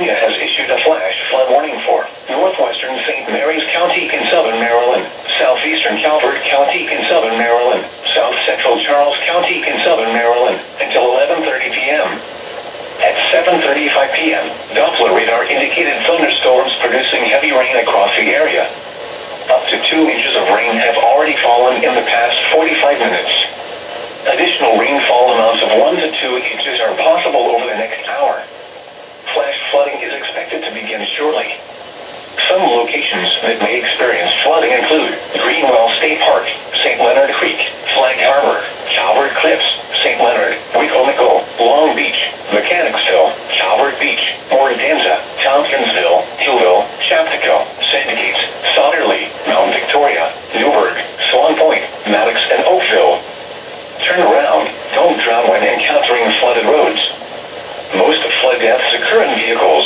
Virginia has issued a flash flood warning for northwestern St. Mary's County in southern Maryland, southeastern Calvert County in southern Maryland, south central Charles County in southern Maryland until 11:30 p.m. At 7:35 p.m., Doppler radar indicated thunderstorms producing heavy rain across the area. Up to 2 inches of rain have already fallen in the past 45 minutes. Additional rainfall amounts of 1 to 2 inches are possible over the next hour. Flash flooding is expected to begin shortly. Some locations that may experience flooding include Greenwell State Park, St. Leonard Creek, Flag Harbor, Calvert Cliffs, St. Leonard, Wicomico, Long Beach, Mechanicsville, Calvert Beach, Morganza, Tompkinsville, Hillville, Chaptico, Sandgates, Sauderley, Mount Victoria, Newburgh, Swan Point, Maddox, and Oakville. Turn around. Don't drown when encountering flooded roads. Most flood deaths occur in vehicles.